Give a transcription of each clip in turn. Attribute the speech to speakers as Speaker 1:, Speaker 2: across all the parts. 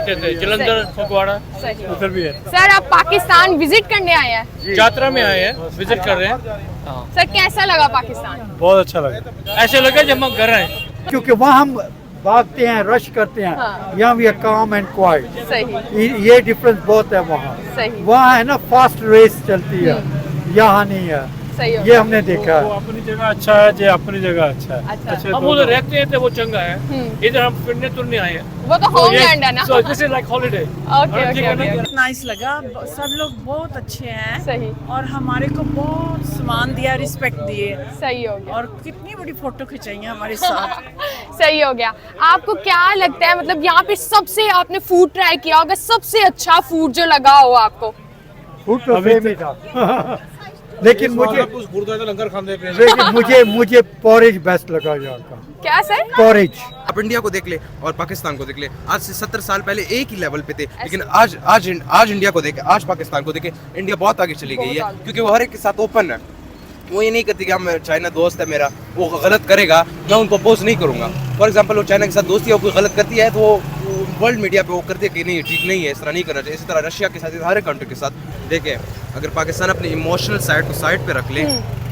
Speaker 1: रहते थे, जलंधर, फगवाड़ा,
Speaker 2: सही।
Speaker 1: उधर भी है।
Speaker 2: सर आप पाकिस्तान विजिट करने आए हैं?
Speaker 1: यात्रा में आए हैं, विजिट कर रहे हैं। हाँ,
Speaker 2: सर कैसा लगा पाकिस्तान?
Speaker 1: बहुत अच्छा लगा। ऐसे लगा जब हम घर आए,
Speaker 3: क्योंकि वहाँ हम भागते हैं, रश करते हैं,
Speaker 2: हाँ।
Speaker 3: यहाँ भी काम एंड क्वाइट।
Speaker 2: सही
Speaker 3: ये डिफरेंस बहुत है वहाँ।
Speaker 2: सही
Speaker 3: वहाँ है ना फास्ट रेस चलती है, यहाँ नहीं है।
Speaker 2: सही हो
Speaker 3: ये हमने देखा
Speaker 1: वो
Speaker 3: है।
Speaker 1: अपनी जगह अच्छा है, जो अपनी जगह अच्छा है।
Speaker 2: अच्छा।
Speaker 1: हम उधर रहते हैं तो वो चंगा है।
Speaker 2: हम्म।
Speaker 1: इधर हम फिरने तुरने आए हैं।
Speaker 2: वो तो होमलैंड है ना।
Speaker 1: So this is like holiday.
Speaker 2: Okay okay okay
Speaker 4: nice लगा, सब लोग बहुत अच्छे हैं
Speaker 2: सही
Speaker 4: और हमारे को बहुत सम्मान दिया, रिस्पेक्ट दिए
Speaker 2: सही हो गया।
Speaker 4: और कितनी बड़ी फोटो खिंचाई है हमारे साथ।
Speaker 2: सही हो गया। आपको क्या लगता है मतलब यहाँ पे सबसे आपने फूड ट्राई किया होगा, सबसे अच्छा फूड जो लगा हो आपको?
Speaker 3: फूड तो सेम ही था लेकिन
Speaker 1: लंगर खाने पे
Speaker 3: मुझे पोरेज बेस्ट लगा यहाँ का।
Speaker 2: क्या सर?
Speaker 3: पोरेज।
Speaker 5: आप इंडिया को देख ले और पाकिस्तान को देख ले, आज से 70 साल पहले एक ही लेवल पे थे, लेकिन आज इंडिया को देखे, आज पाकिस्तान को देखे, इंडिया बहुत आगे चली गई है क्योंकि वो हर एक के साथ ओपन है। वो ये नहीं करती कि हम चाइना दोस्त है मेरा, वो गलत करेगा मैं उनको अपोज नहीं करूंगा। फॉर एग्जांपल वो चाइना के साथ दोस्ती है, वो कोई गलत करती है तो वो वर्ल्ड मीडिया पे वो करती है कि नहीं ठीक नहीं है, इस तरह नहीं करना चाहिए। इसी तरह रशिया के साथ हर एक कंट्री के साथ देखे, अगर पाकिस्तान अपनी इमोशनल साइड को साइड पे रख ले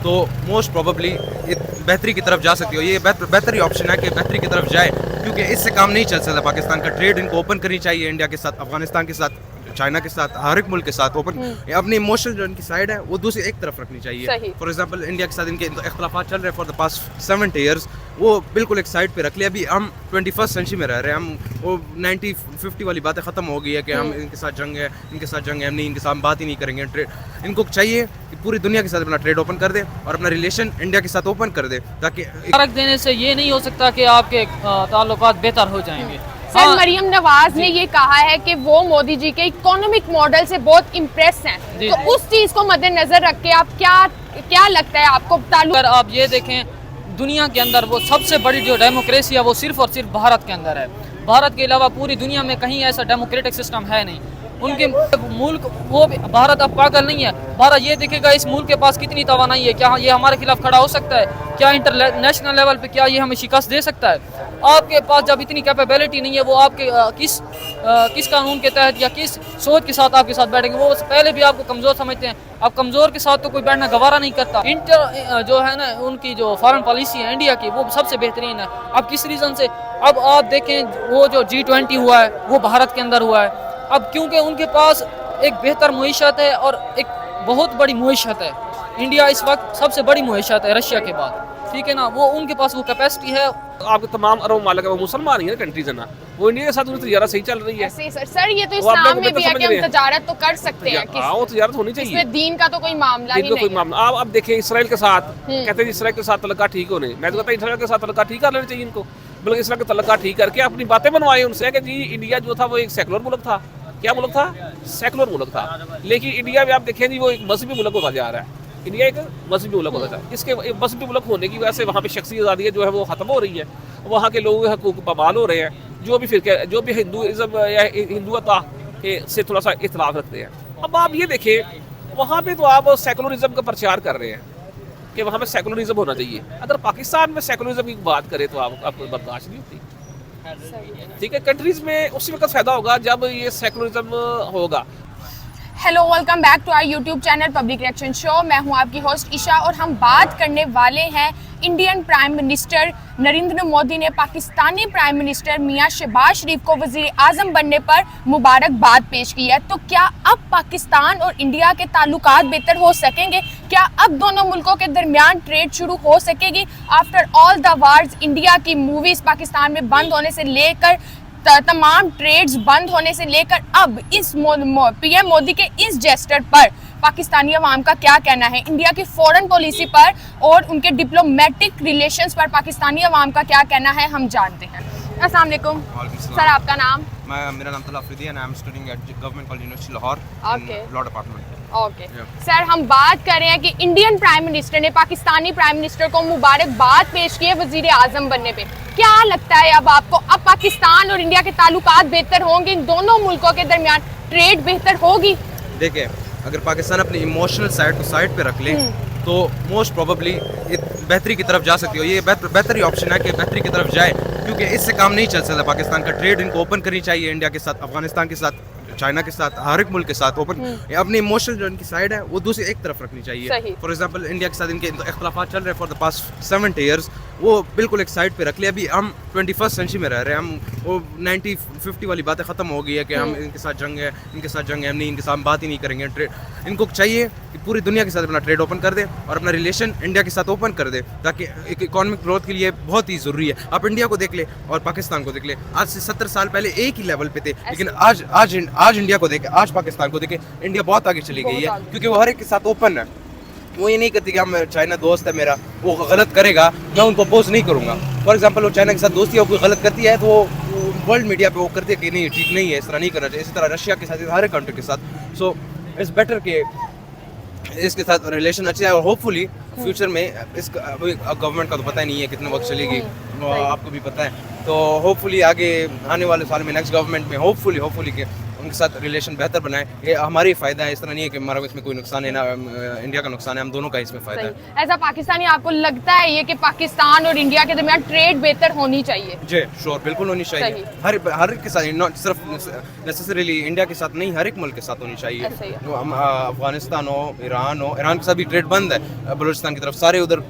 Speaker 5: तो मोस्ट प्रोबेबली बेहतरी की तरफ जा सकती हो। ये बेहतर ही ऑप्शन है कि बेहतरी की तरफ जाए, क्योंकि इससे काम नहीं चल सकता। पाकिस्तान का ट्रेड इनको ओपन करनी चाहिए, इंडिया के साथ, अफगानिस्तान के साथ, चाइना के साथ, हर एक मुल्क के साथ ओपन। अपनी इमोशनल जो इनकी साइड है वो दूसरी एक तरफ रखनी चाहिए। फॉर एग्जांपल इंडिया के साथ इनके इख्तलाफात चल रहे हैं फॉर द पास्ट 70 ईयर्स, वो बिल्कुल एक साइड पे रख लिया। अभी हम 21st सेंचुरी में रह रहे हैं, हम वो 90-50 वाली बातें खत्म हो गई है कि हम इनके साथ जंग है, इनके साथ जंग है, हम नहीं इनके साथ बात ही नहीं करेंगे। ट्रेड इनको चाहिए कि पूरी दुनिया के साथ अपना ट्रेड ओपन कर दे और अपना रिलेशन इंडिया के साथ ओपन कर दे, ताकि
Speaker 6: फर्क देने से ये नहीं हो सकता कि आपके ताल्लुकात बेहतर हो जाएंगे।
Speaker 2: सर मरियम नवाज ने ये कहा है कि वो मोदी जी के इकोनॉमिक मॉडल से बहुत इम्प्रेस हैं, तो उस चीज को मद्देनजर रख के आप क्या लगता है आपको
Speaker 6: अगर आप ये देखें दुनिया के अंदर वो सबसे बड़ी जो डेमोक्रेसी है वो सिर्फ और सिर्फ भारत के अंदर है। भारत के अलावा पूरी दुनिया में कहीं ऐसा डेमोक्रेटिक सिस्टम है नहीं। उनके मुल्क वो भारत अब पागल नहीं है। भारत ये देखेगा इस मुल्क के पास कितनी तवानाई है, क्या ये हमारे खिलाफ खड़ा हो सकता है, क्या इंटरनेशनल लेवल पे क्या ये हमें शिकस्त दे सकता है। आपके पास जब इतनी कैपेबिलिटी नहीं है, वो आपके किस कानून के तहत या किस सोच के साथ आपके साथ बैठेंगे। वो पहले भी आपको कमज़ोर समझते हैं, अब कमज़ोर के साथ तो कोई बैठना गवारा नहीं करता। जो है ना उनकी जो फॉरेन पॉलिसी है इंडिया की, वो सबसे बेहतरीन है। अब किस रीज़न से, अब आप देखें वो जो G20 हुआ है वो भारत के अंदर हुआ है। अब क्योंकि उनके पास एक बेहतर मुईशत है और एक बहुत बड़ी मुईशत है। इंडिया इस वक्त सबसे बड़ी मुईशत है रशिया के बाद, ठीक है ना। वो उनके पास वो कैपेसिटी है।
Speaker 7: आपके तमाम अरब मालिक वो मुसलमान ही है कंट्रीज है ना, वो इंडिया के साथ उनकी तजारत सही चल रही है।
Speaker 2: सर ये तो इस्लाम में भी है कि हम तजारत तो कर सकते हैं,
Speaker 7: वो तजारत होनी चाहिए,
Speaker 2: इसमें दीन का तो कोई मामला ही नहीं है।
Speaker 7: आप अब देखिए इसराइल के साथ कहते हैं इसराइल के साथ तलका ठीक होने, मैं तो कहता हूँ इसराइल के साथ तलका ठीक कर लेना चाहिए इनको, बल्कि इसराइल का तलका ठीक करके अपनी बातें बनवाए उनसे कि जी इंडिया जो था वो एक सेकुलर मुल्क था। क्या मुल्क था? सेकुलर मुल्क था। लेकिन इंडिया में आप देखें जी वो एक मजहबी मुल्क होता जा रहा है। इंडिया एक मजहबी मुल्क होता है, इसके मजहबी मुल्क होने की वजह से वहाँ पे शख्सी आज़ादी है जो है वो ख़त्म हो रही है। वहाँ के लोगों के हकूक़ पामाल हो रहे हैं, जो भी फिरके जो भी हिंदुइज़्म या हिंदुता से थोड़ा सा इख्तिलाफ रखते हैं। अब आप ये देखें वहाँ पे तो आप सेकुलरिज्म का प्रचार कर रहे हैं कि वहाँ पे सेकुलरिज्म होना चाहिए। अगर पाकिस्तान में सेकुलरिज्म की बात करें तो आपको बर्दाश्त नहीं होती, ठीक है। कंट्रीज में उसी वक्त फायदा होगा जब ये सेकुलरिज्म होगा।
Speaker 2: Hello welcome back to our YouTube channel public reaction show. मैं हूं आपकी होस्ट ईशा और हम बात करने वाले हैं Indian prime minister Narendra Modi ने पाकिस्तानी प्राइम मिनिस्टर मियां शहबाज शरीफ को वजीर आजम बनने पर मुबारकबाद पेश की है। तो क्या अब पाकिस्तान और इंडिया के ताल्लुकात बेहतर हो सकेंगे? क्या अब दोनों मुल्कों के दरमियान ट्रेड शुरू हो सकेगी? After all the wars India की मूवीज पाकिस्तान में बंद होने से लेकर तमाम ट्रेड्स बंद होने से लेकर अब इस पीएम मोदी के इस जेस्टर पर पाकिस्तानी अवाम का क्या कहना है, इंडिया की फॉरेन पॉलिसी पर और उनके डिप्लोमेटिक रिलेशंस पर पाकिस्तानी अवाम का क्या कहना है, हम जानते हैं। अस्सलाम वालेकुम सर, आपका नाम?
Speaker 5: मेरा नाम तला अफरीदी है, I am studying eight government college university Lahore in law department.
Speaker 2: Okay sir, हम बात कर रहे हैं कि इंडियन प्राइम मिनिस्टर ने पाकिस्तानी प्राइम मिनिस्टर को मुबारकबाद पेश की है वजीर आजम बनने पे। क्या लगता है अब आपको, अब पाकिस्तान और इंडिया के ताल्लुकात बेहतर होंगे, इन दोनों मुल्कों के दरमियान ट्रेड बेहतर होगी?
Speaker 5: देखिए अगर पाकिस्तान अपनी इमोशनल साइड को साइड पे रख ले तो मोस्ट प्रोबेबली बेहतरी की तरफ जा सकती हो। ये बेहतर ही ऑप्शन है कि बेहतरी की तरफ जाए, क्योंकि इससे काम नहीं चल सकता। पाकिस्तान का ट्रेड इनको ओपन करनी चाहिए, इंडिया के साथ, अफगानिस्तान के साथ, चाइना के साथ, हर एक मुल्क के साथ ओपन। अपनी इमोशनल जो इनकी साइड है वो दूसरी एक तरफ रखनी चाहिए। फॉर एग्जांपल इंडिया के साथ इनके इख्तलाफात चल रहे हैं फॉर द पास्ट 70 years, वो बिल्कुल एक साइड पे रख लिया। अभी हम 21st सेंचुरी में रह रहे हैं, हम वो 90-50 वाली बातें ख़त्म हो गई है कि हम इनके साथ जंग है, इनके साथ जंग है, हम नहीं, इनके साथ बात ही नहीं करेंगे। ट्रेड इनको चाहिए कि पूरी दुनिया के साथ अपना ट्रेड ओपन कर दे और अपना रिलेशन इंडिया के साथ ओपन कर दे, ताकि एक इकोनॉमिक ग्रोथ के लिए बहुत ही ज़रूरी है। आप इंडिया को देख ले और पाकिस्तान को देख ले, आज से 70 साल पहले एक ही लेवल पे थे, लेकिन आज इंडिया को देखे, आज पाकिस्तान को देखे, इंडिया बहुत आगे चली गई है, क्योंकि वो हर एक के साथ ओपन है। वो ये नहीं करती कि हम चाइना दोस्त है मेरा, वो गलत करेगा मैं उनको अपोज नहीं करूँगा। फॉर एग्जांपल वो चाइना के साथ दोस्ती है, वो कोई गलत करती है तो वो वर्ल्ड मीडिया पे वो करती है कि नहीं ठीक नहीं है, इस तरह नहीं करना चाहिए। इसी तरह रशिया के साथ, हर एक कंट्री के साथ। सो इट्स बेटर कि इसके साथ रिलेशन अच्छे है, और होपफुली फ्यूचर में इस गवर्नमेंट का तो पता ही नहीं है कितने वक्त चलेगी, आपको भी पता है। तो होपफुली आगे आने वाले साल में नेक्स्ट गवर्नमेंट में होपफुली कि उनके साथ रिलेशन बेहतर बनाए। ये हमारा ही फ़ायदा है, इस तरह नहीं है कि हमारा इसमें कोई नुकसान है ना, इंडिया का नुकसान है, हम दोनों का इसमें फ़ायदा है।
Speaker 2: ऐसा पाकिस्तानी आपको लगता है ये कि पाकिस्तान और इंडिया के दरमियान ट्रेड बेहतर होनी चाहिए?
Speaker 5: जी श्योर, बिल्कुल होनी चाहिए। हर एक के साथ, नॉट सिर्फ नेसेसरीली इंडिया के साथ नहीं, हर एक मुल्क के साथ होनी चाहिए। जो हम अफगानिस्तान हो, ईरान के साथ भी ट्रेड बंद है, बलूचिस्तान की तरफ सारे उधर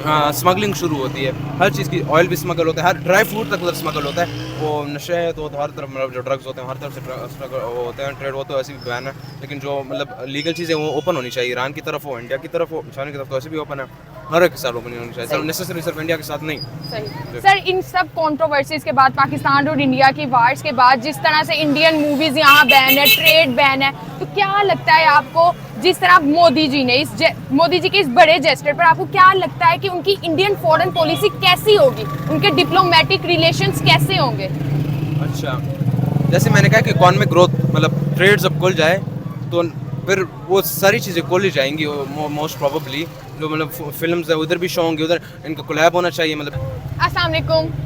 Speaker 5: स्मगलिंग शुरू होती है, हर चीज़ की, ऑयल भी स्मगल होता है, हर ड्राई फ्रूट तक उधर स्मगल होता है। वो नशे है तो हर तरफ, मतलब जो ड्रग्स होते हैं हर तरफ से वो होते हैं, ट्रेड वो तो ऐसे भी बैन है, लेकिन जो मतलब लीगल चीज़ें वो ओपन होनी चाहिए। ईरान की तरफ हो, इंडिया की तरफ हो, चाइना की तरफ, तो ऐसे भी ओपन है, हर एक के साथ ओपन होनी चाहिए, नेसेसरी सिर्फ इंडिया के साथ नहीं।
Speaker 2: सही। सर, इन सब कंट्रोवर्सीज के बाद, पाकिस्तान और इंडिया की वार्स के बाद, जिस तरह से इंडियन मूवीज यहाँ बैन है, ट्रेड बैन है, तो क्या लगता है आपको, जिस तरह मोदी जी के इस बड़े जेस्टर पर आपको क्या लगता है कि उनकी इंडियन फॉरेन पॉलिसी कैसी होगी, उनके डिप्लोमेटिक रिलेशंस कैसे होंगे? अच्छा,
Speaker 5: जैसे मैंने कहा कि इकोनॉमिक ग्रोथ, मतलब ट्रेड जब खुल जाए तो फिर वो सारी चीज़ें खुल ही जाएंगी मोस्ट प्रोबेबली। जो मतलब फिल्म्स है उधर भी शो होंगे, उधर इनका कोलैब होना चाहिए। मतलब
Speaker 2: अस्सलाम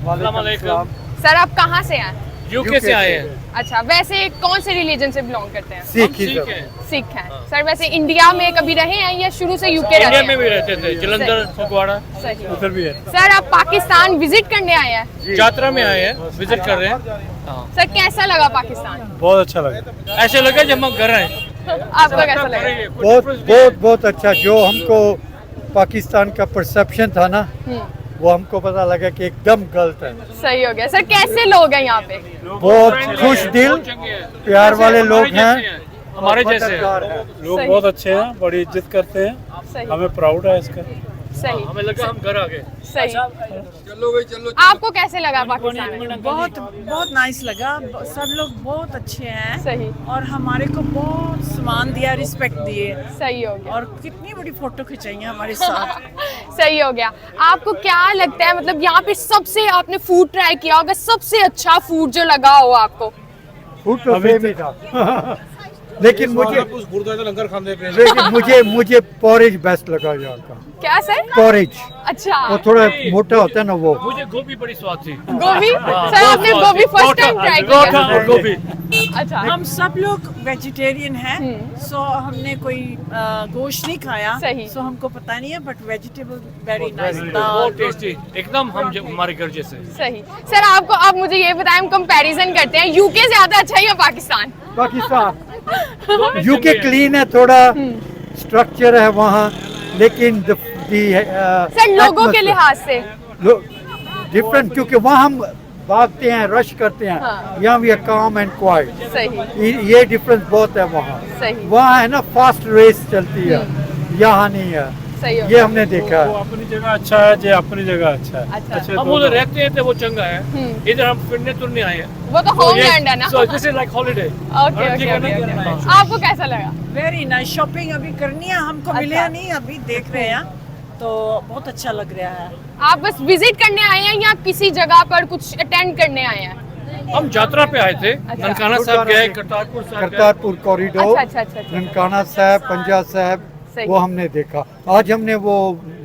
Speaker 2: वालेकुम। सर, आप कहाँ से आए?
Speaker 1: यूके से आए हैं।
Speaker 2: अच्छा, वैसे कौन से रिलीजन से बिलोंग करते हैं?
Speaker 3: सिख
Speaker 2: हैं। सर, वैसे इंडिया में कभी रहे हैं या शुरू से यूके रहे हैं?
Speaker 1: इंडिया में भी रहते थे, जलंधर, फगवाड़ा,
Speaker 2: सही।
Speaker 1: उधर भी है।
Speaker 2: सर, आप पाकिस्तान विजिट करने आए हैं?
Speaker 1: यात्रा में आए हैं, विजिट कर रहे हैं।
Speaker 2: सर, कैसा लगा पाकिस्तान?
Speaker 3: बहुत अच्छा लगा।
Speaker 1: ऐसे लगा जब हम घर आए।
Speaker 2: आपको कैसा लगा?
Speaker 3: बहुत अच्छा। जो हमको पाकिस्तान का परसेप्शन था ना, वो हमको पता लगा कि एकदम गलत है।
Speaker 2: सही हो गया। सर, कैसे लोग हैं यहाँ पे?
Speaker 3: बहुत खुश दिल, प्यार वाले लोग हैं,
Speaker 1: हमारे जैसे
Speaker 3: लोग बहुत अच्छे हैं, बड़ी इज्जत करते हैं, हमें प्राउड है इसका।
Speaker 2: सही,
Speaker 1: हमें लगा हम घर आ गए।
Speaker 2: सही। आपको कैसे लगा पाकिस्तान?
Speaker 4: बहुत नाइस लगा, सब लोग बहुत अच्छे हैं।
Speaker 2: सही।
Speaker 4: और हमारे को बहुत सम्मान दिया, रिस्पेक्ट दिए।
Speaker 2: सही हो गया।
Speaker 4: और कितनी बड़ी फोटो खिंचाई है हमारे साथ।
Speaker 2: सही हो गया। आपको क्या लगता है, मतलब यहाँ पे सबसे, आपने फूड ट्राई किया होगा, सबसे अच्छा फूड जो लगा हो आपको?
Speaker 3: फूड तो सेम ही था, लेकिन
Speaker 1: गुरुद्वारा लंगर खाने पे
Speaker 3: मुझे पोरेज बेस्ट लगा यहाँ का।
Speaker 2: क्या सर?
Speaker 3: पोरेज।
Speaker 2: अच्छा,
Speaker 3: वो थोड़ा मोटा होता है ना, वो।
Speaker 1: मुझे गोभी बड़ी स्वाद थी।
Speaker 2: गोभी? सर, आपने गोभी फर्स्ट टाइम ट्राई किया?
Speaker 1: गोभी।
Speaker 2: अच्छा।
Speaker 4: हम सब लोग वेजिटेरियन हैं, सो हमने कोई गोश्त नहीं खाया,
Speaker 2: सही।
Speaker 4: सो हमको पता नहीं है, बट वेजिटेबल वेरी नाइस,
Speaker 1: बहुत टेस्टी, एकदम हमारे घर जैसे।
Speaker 2: सही। सर, आपको अब मुझे ये बताएं, हम कंपैरिजन करते हैं, यूके ज्यादा अच्छा है या पाकिस्तान?
Speaker 3: यूके क्लीन है, थोड़ा स्ट्रक्चर है वहाँ, लेकिन
Speaker 2: सर, लोगों के लिहाज से
Speaker 3: डिफरेंट, क्योंकि वहाँ हम भागते हैं, रश करते हैं, यहाँ वी आर काम एंड क्वाइट।
Speaker 2: सही।
Speaker 3: ये डिफरेंस बहुत है वहाँ।
Speaker 2: सही।
Speaker 3: वहाँ है ना फास्ट रेस चलती है, यहाँ नहीं है।
Speaker 2: सही हो
Speaker 3: ये हमने देखा है।
Speaker 8: वो अपनी जगह अच्छा है, जो अपनी जगह अच्छा है।
Speaker 2: अच्छा।
Speaker 1: हम उधर रहते हैं तो वो चंगा है, इधर हम फिरने तुरने आए हैं।
Speaker 2: वो तो होमलैंड है ना।
Speaker 1: So this is like holiday.
Speaker 2: Okay okay okay. आपको कैसा लगा?
Speaker 4: Very nice. शॉपिंग अभी करनी है, हमको मिले नहीं, अभी देख रहे हैं, तो बहुत अच्छा लग रहा है।
Speaker 2: आप बस विजिट करने आए हैं या किसी जगह पर कुछ अटेंड करने आए हैं?
Speaker 1: हम यात्रा पे आए थे, ननकाना साहब गए,
Speaker 3: करतारपुर कॉरिडोर, ननकाना साहब, पंजाब साहब, वो हमने देखा। आज हमने वो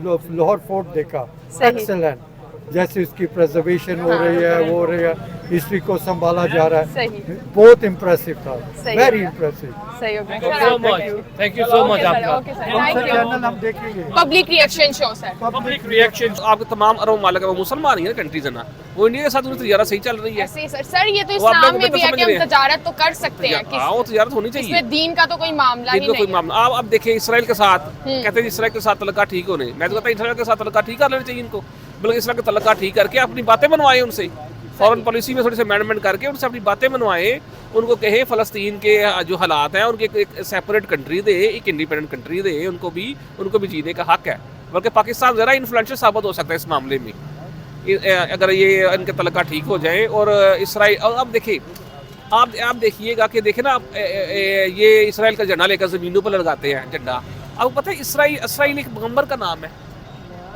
Speaker 3: लाहौर फोर्ट देखा, एक्सेलेंट। जैसे उसकी प्रिजर्वेशन हो रही है, वो हो रही है, हिस्ट्री को संभाला जा रहा है,
Speaker 2: सही
Speaker 3: बहुत इम्प्रेसिव था,
Speaker 2: सही।
Speaker 3: Very impressive.
Speaker 2: सही हो
Speaker 1: thank you so much, thank you so much आपका।
Speaker 2: Okay sir, thank you.
Speaker 3: Channel हम देखेंगे।
Speaker 2: Public reaction show sir.
Speaker 1: Public reaction
Speaker 7: आपके तमाम अरब ममालिक है वो मुसलमान ही है कंट्रीज है ना, वो इंडिया के साथ उनकी तजारत सही चल रही है।
Speaker 2: ऐसे ही सर ये तो
Speaker 7: वो आप
Speaker 2: इस्लाम
Speaker 7: लोग
Speaker 2: में भी है
Speaker 7: समझ
Speaker 2: कि
Speaker 7: रहे
Speaker 2: हम
Speaker 7: हैं।
Speaker 2: तजारत तो कर सकते हैं
Speaker 7: हाँ वो तजारत होनी चाहिए,
Speaker 2: इसमें दीन का तो कोई मामला ही
Speaker 7: इनको कोई
Speaker 2: नहीं है।
Speaker 7: मामला। आप अब देखिए इसराइल के साथ कहते हैं इसराइल के साथ तलका ठीक होने, मैं तो कहता हूँ इसराइल के साथ तलका ठीक कर लेना चाहिए इनको, बल्कि इसराइल का तलका ठीक करके अपनी बातें बनवाएं उनसे, फॉरेन पॉलिसी में थोड़ी सी अमेंडमेंट करके उनसे अपनी बातें बनवाएं, उनको कहे फ़लस्तीन के जो हालात हैं उनके एक सेपरेट कंट्री दे, एक इंडिपेंडेंट कंट्री दे, उनको भी जीने का हक है। बल्कि पाकिस्तान ज़रा इन्फ्लुएंशियल साबित हो सकता है इस मामले में अगर ये इनके तलका ठीक हो जाए। और इसराइल, और अब देखिए आप देखिएगा कि देखे ना ये इसराइल का झंडा लेकर ज़मीनों पर लगाते हैं झंडा। आपको पता है इसराइल एक पैगंबर का नाम है,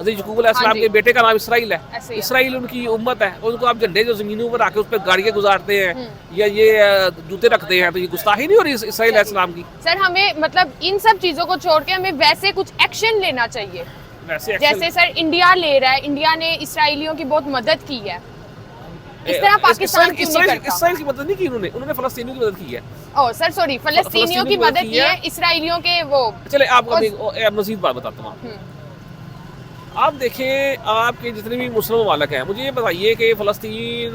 Speaker 7: याकूब अलैहिस्सलाम के बेटे का नाम इसराइल है। इसराइल उनकी उम्मत है, उनको आप झंडे जो ज़मीनों पर आके उस पर गाड़ियाँ गुजारते हैं या ये जूते रखते हैं, तो ये गुस्ताखी नहीं हो रही इसराइल अलैहिस्सलाम की?
Speaker 2: सर हमें मतलब इन सब चीजों को छोड़ के हमें वैसे कुछ एक्शन लेना चाहिए,
Speaker 7: वैसे
Speaker 2: जैसे सर इंडिया ले रहा है, इंडिया ने इसराइलियों की बहुत मदद की है, इस तरह पाकिस्तान क्यों नहीं करता?
Speaker 7: इसराइल की मदद नहीं की उन्होंने फ़लस्तीनियों की मदद की है।
Speaker 2: ओह सर सॉरी, फलस्तीनियों की मदद की है, इसराइलियों के वो।
Speaker 7: चले आपको मजीद बात बताता हूँ। आप देखें आपके जितने भी मुस्लिम ममालिक हैं, मुझे ये बताइए कि फ़लस्तीन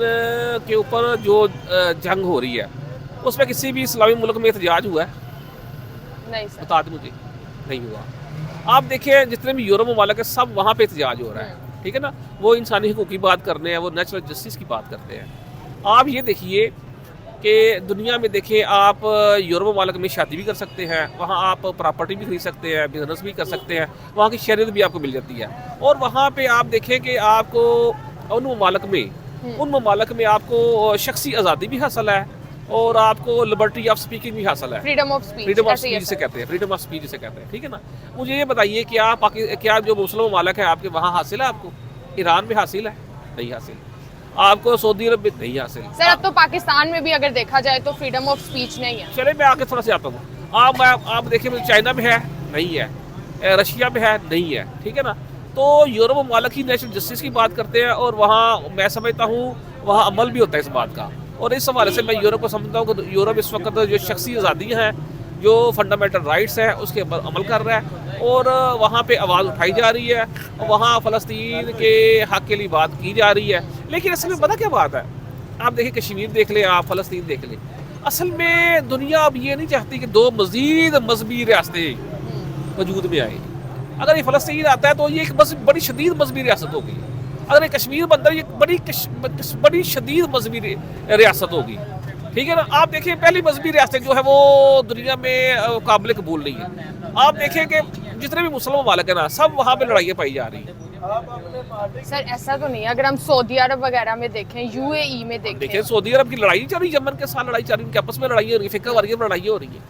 Speaker 7: के ऊपर जो जंग हो रही है उसमें किसी भी इस्लामी मुल्क में एहतजाज हुआ है?
Speaker 2: नहीं सर,
Speaker 7: बता दें मुझे, नहीं हुआ। आप देखें जितने भी यूरोप ममालिक है सब वहाँ पे एहतजाज हो रहा है, ठीक है ना, वो इंसानी हकूक़ की बात करते हैं, वो नेचुरल जस्टिस की बात करते हैं। आप ये देखिए कि दुनिया में देखें आप यूरोप ममालिक में शादी भी कर सकते हैं, वहाँ आप प्रॉपर्टी भी खरीद सकते हैं, बिजनेस भी कर सकते हैं, वहाँ की शरीयत भी आपको मिल जाती है। और वहाँ पे आप देखें कि आपको उन ममालिक में आपको शख्सी आज़ादी भी हासिल है और आपको लिबर्टी ऑफ स्पीकिंग भी हासिल है,
Speaker 2: फ्रीडम ऑफ स्पीच
Speaker 7: जिसे कहते हैं, फ्रीडम ऑफ स्पीच जिसे कहते हैं, ठीक है ना। मुझे ये बताइए कि क्या जो मुस्लिम ममालिक है आपके वहाँ हासिल है? आपको ईरान में हासिल है? नहीं हासिल। आपको सऊदी अरब में नहीं हासिल।
Speaker 2: सर अब तो पाकिस्तान में भी अगर देखा जाए तो फ्रीडम ऑफ स्पीच नहीं है।
Speaker 7: चले मैं आगे थोड़ा सा आता हूँ। आप देखिए चाइना में है? नहीं है। रशिया में है? नहीं है, ठीक है ना। तो यूरोप ममालिक ही नेशनल जस्टिस की बात करते हैं और वहाँ मैं समझता हूँ वहाँ अमल भी होता है इस बात का। और इस हवाले से मैं यूरोप को समझता हूँ कि यूरोप इस वक्त जो शख्सी आज़ादियाँ हैं, जो फंडामेंटल राइट्स हैं, उसके ऊपर अमल कर रहा है और वहाँ पे आवाज़ उठाई जा रही है, वहाँ फ़लस्तीन के हक़ के लिए बात की जा रही है। लेकिन असल में पता क्या बात है, आप देखिए कश्मीर देख लें, आप फ़लस्तीन देख लें, असल में दुनिया अब ये नहीं चाहती कि दो मज़ीद मजहबी रियासतें वजूद में आए। अगर ये फ़लस्तीन आता है तो ये एक बड़ी शदीद मजहबी रियासत होगी। अगर ये कश्मीर बनता है ये बड़ी शदीद मजहबी रियासत होगी, ठीक है ना। आप देखिए पहली मजहबी रियासत जो है वो दुनिया में काबिल कबूल नहीं है। आप देखें कि जितने भी मुस्लिम ममालिक है ना सब वहाँ पे लड़ाइयाँ पाई जा रही हैं।
Speaker 2: सर ऐसा तो नहीं है, अगर हम सऊदी अरब वगैरह में देखें, यूएई में
Speaker 7: देखिए सऊदी अरब की लड़ाई चल रही है, यमन के साथ लड़ाई चल रही है, उनके आपस में लड़ाई हो रही है, फिक्र वारियत में लड़ाई हो रही है,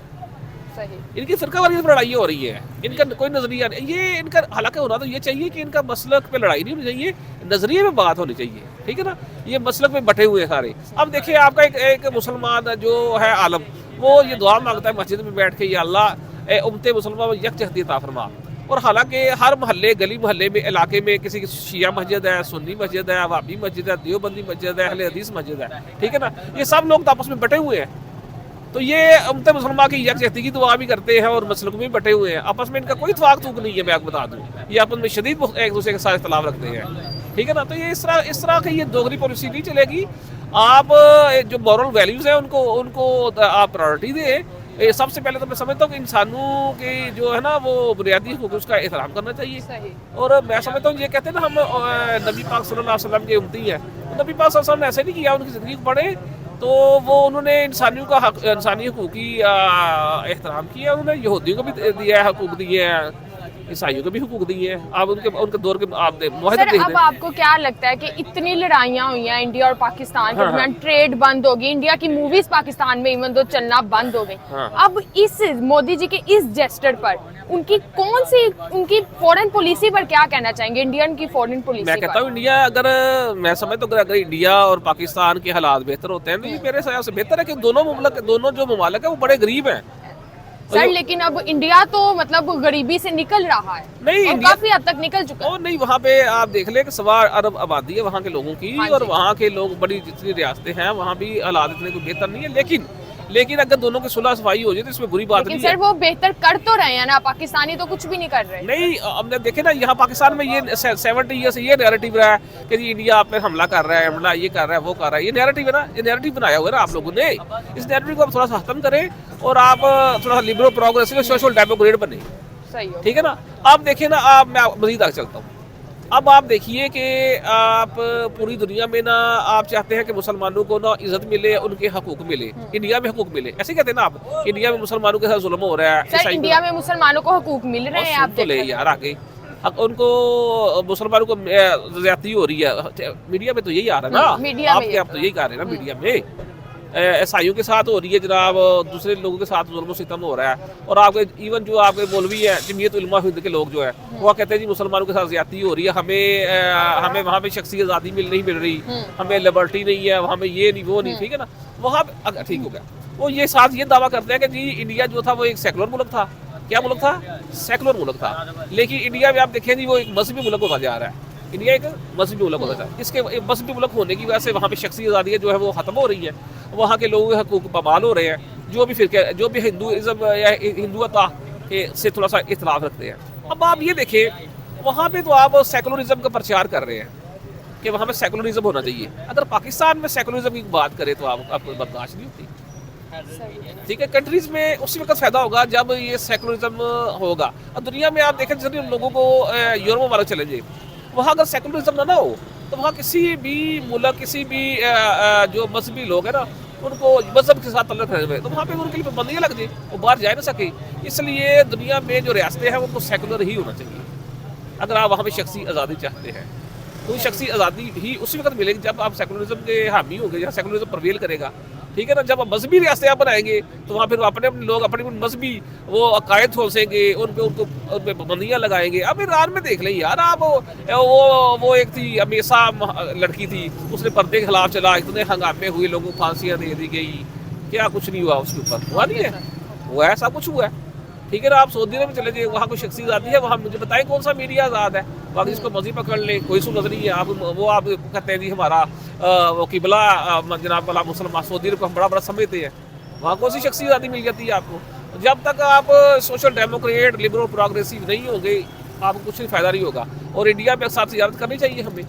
Speaker 2: सही,
Speaker 7: इनकी फिरका वारियत में लड़ाई हो रही है, इनका कोई नजरिया नहीं। ये इनका हालांकि होना तो ये चाहिए कि इनका मसलक पे लड़ाई नहीं होनी चाहिए, नजरिए में बात होनी चाहिए, ठीक है ना। ये मसलक में बटे हुए हैं सारे। अब देखिए आपका एक मुसलमान जो है आलम, वो ये दुआ मांगता है मस्जिद में बैठ के, या अल्लाह उम्मते मुसलमान में यकजहती अता फरमा। और हालांकि हर मोहल्ले गली मोहल्ले में इलाके में किसी की शिया मस्जिद है, सुन्नी मस्जिद है, वहाबी मस्जिद है, देवबंदी मस्जिद है, अहले हदीस मस्जिद है, ठीक है ना। ये सब लोग तो आपस में बटे हुए हैं, तो ये उम्मते मुसलमान की यकजहती की दुआ भी करते हैं और मसलक में बटे हुए हैं। आपस में इनका कोई इत्तेफाक तूक नहीं है, मैं आपको बता दूं। ये आपस में शदीद एक दूसरे के साथ इख्तिलाफ रखते हैं, ठीक है ना। तो ये इस तरह की ये दोगली पॉलिसी नहीं चलेगी। आप जो मॉरल वैल्यूज़ हैं उनको आप प्रायोरिटी दें। सबसे पहले तो मैं समझता हूँ कि इंसानों के जो है ना वो बुनियादी हकूक़ उसका एहतराम करना चाहिए। और मैं समझता हूँ ये कहते हैं ना हम नबी पाक सल्लल्लाहु अलैहि वसल्लम के उम्मती हैं, तो नबी पाक सल्लल्लाहु अलैहि वसल्लम ने ऐसे नहीं किया, उनकी ज़िंदगी को पढ़े तो वो उन्होंने इंसानी हकूक़ की एहतराम किया, उन्होंने यहूदियों को भी दिया है हकूक़ दिए हैं, ईसाइयों को भी हकूक़ दिए हैं। आप उनके दौर के आप मुआहदे देख
Speaker 2: अब आपको क्या लगता है कि इतनी लड़ाइयाँ हुई हैं इंडिया और पाकिस्तान के दरमियान, ट्रेड बंद होगी, इंडिया की मूवीज पाकिस्तान में इवन दो चलना बंद हो गई, अब इस मोदी जी के इस जेस्टर पर उनकी फॉरेन पॉलिसी पर क्या कहना चाहेंगे, इंडियन की फॉरेन पॉलिसी?
Speaker 7: मैं कहता हूँ इंडिया, अगर मैं समझता हूँ अगर इंडिया और पाकिस्तान के हालात बेहतर होते हैं तो ये मेरे ख्याल से बेहतर है कि दोनों जो ममालिक है वो बड़े गरीब हैं,
Speaker 2: सर लेकिन अब इंडिया तो मतलब गरीबी से निकल रहा है,
Speaker 7: नहीं,
Speaker 2: और
Speaker 7: इंडिया-
Speaker 2: काफी हद तक निकल चुका है।
Speaker 7: और नहीं, वहाँ पे आप देख ले कि 1.25 अरब आबादी है वहाँ के लोगों की,
Speaker 2: हाँ
Speaker 7: और
Speaker 2: जी।
Speaker 7: वहाँ के लोग बड़ी जितनी रियासतें हैं वहाँ भी हालात इतने कोई बेहतर नहीं है, लेकिन अगर दोनों की सुलह सफाई हो जाए तो इसमें बुरी बात
Speaker 2: लेकिन
Speaker 7: नहीं
Speaker 2: सर
Speaker 7: है।
Speaker 2: वो बेहतर कर तो रहे हैं ना, पाकिस्तानी तो कुछ भी नहीं कर रहे।
Speaker 7: नहीं, हमने देखे ना यहाँ पाकिस्तान में ये 70 ईयर से ये नैरेटिव रहा है कि जी इंडिया आप पे हमला कर रहा है, हमला ये कर रहा है, वो कर रहा है, ये नैरेटिव है ना, ये नैरेटिव बनाया हुआ है ना आप लोगों ने। इस नैरेटिव को आप थोड़ा सा खत्म करें और आप थोड़ा सा लिबरल प्रोग्रेसिव सोशल डेमोक्रेट बने,
Speaker 2: सही हो।
Speaker 7: ठीक है ना। आप देखिए ना, मैं मजीद आगे चलता हूँ। अब आप देखिए कि आप पूरी दुनिया में ना आप चाहते हैं कि मुसलमानों को ना इज्जत मिले, उनके हकूक मिले, इंडिया में हकूक मिले, ऐसे कहते हैं ना आप, इंडिया में मुसलमानों के साथ जुल्म हो रहा है।
Speaker 2: सर
Speaker 7: ईसाई
Speaker 2: इंडिया में मुसलमानों को हकूक मिल रहे हैं, आप
Speaker 7: तो ले
Speaker 2: देख
Speaker 7: यार आगे उनको मुसलमानों को ज्यादती हो रही है, मीडिया में तो यही आ रहा है ना,
Speaker 2: मीडिया में
Speaker 7: आपके आप तो यही कह रहे हैं ना, मीडिया में ईसाइयों के साथ हो रही है जनाब, दूसरे लोगों के साथ जुल्म सितम हो रहा है। और आपके इवन जो आपके मौलवी है, जमीयत उलमा हिंद के लोग जो है वो कहते हैं जी मुसलमानों के साथ ज्यादती हो रही है, हमें वहाँ पे शख्सी आज़ादी नहीं मिल रही, हमें लिबर्टी नहीं है, वहाँ पे ये नहीं वो नहीं, ठीक है ना। वहाँ पे ठीक हो गया, वो ये साथ ये दावा करते हैं कि जी इंडिया जो था वो एक सेकुलर मुल्क था। क्या मुल्क था? सेकुलर मुल्क था। लेकिन इंडिया में आप देखें जी वो एक मजहबी मुल्क होता जा रहा है, इंडिया एक मजहबी मुल्क होता है। इसके मजहबी मुल्क होने की वजह से वहाँ पे शख्सी आज़ादी जो है वो खत्म हो रही है, वहाँ के लोगों के हकूक बहाल हो रहे हैं, जो भी हिंदुइज्म या हिंदुता से थोड़ा सा इख्तिलाफ रखते हैं। अब आप ये देखें वहाँ पे तो आप सेकुलरिज्म का प्रचार कर रहे हैं कि वहाँ पे सेकुलरिज्म होना चाहिए। अगर पाकिस्तान में सेकुलरिज्म की बात करें तो आपको बर्दाश्त नहीं होती, ठीक है। कंट्रीज में उसी वक्त फायदा होगा जब ये सेकुलरिज्म होगा। और दुनिया में आप देखें जैसे लोगों को यूरोप वाले चले जाए, वहाँ अगर सेकुलरिज्म ना हो तो वहाँ किसी भी मुल्क, किसी भी जो मजहबी लोग हैं ना, उनको मजहब के साथ तल्लुक़ रहे तो वहाँ पे उनके लिए पाबंदियाँ लग जाए, वो बाहर जा ना सके। इसलिए दुनिया में जो रियासतें हैं उनको सेकुलर ही होना चाहिए। अगर आप वहाँ पे शख्सी आज़ादी चाहते हैं तो शख्सी आज़ादी ही उसी वक्त मिलेगी जब आप सेकुलरिज्म के हामी होंगे, जहाँ सेकुलरिज्म प्रवेल करेगा, ठीक है ना। जब आप मजहबी रियासतें आप बनाएंगे तो वहाँ फिर अपने लोग अपने मजहबी वो अकायद खोसेंगे, उन पे पाबंदियाँ लगाएंगे। अब ईरान में देख लें यार आप, वो एक थी हमेशा लड़की थी, उसने पर्दे के खिलाफ चला, इतने हंगामे हुए, लोगों को फांसियाँ दे दी गई, क्या कुछ नहीं हुआ उसके ऊपर, हुआ नहीं है, हुआ है, सब कुछ हुआ है, ठीक है ना। आप सऊदी अरब में चले जाइए, वहाँ कोई शख्सी आज़ादी है, वहाँ मुझे बताएं कौन सा मीडिया आज़ाद है, बाकी जिसको मर्जी पकड़ ले, कोई सूरत नहीं है। आप कहते हैं जी हमारा वो किबला जनाब वाला मुसलमान सऊदी अरब को हम बड़ा समझते हैं, वहाँ कौन सी शख्सी आज़ादी मिल जाती है आपको। जब तक आप सोशल डेमोक्रेट लिबरल प्रोग्रेसिव नहीं होंगे आपको कुछ नहीं फ़ायदा नहीं होगा। और इंडिया में साथ ज़ियारत करनी चाहिए हमें,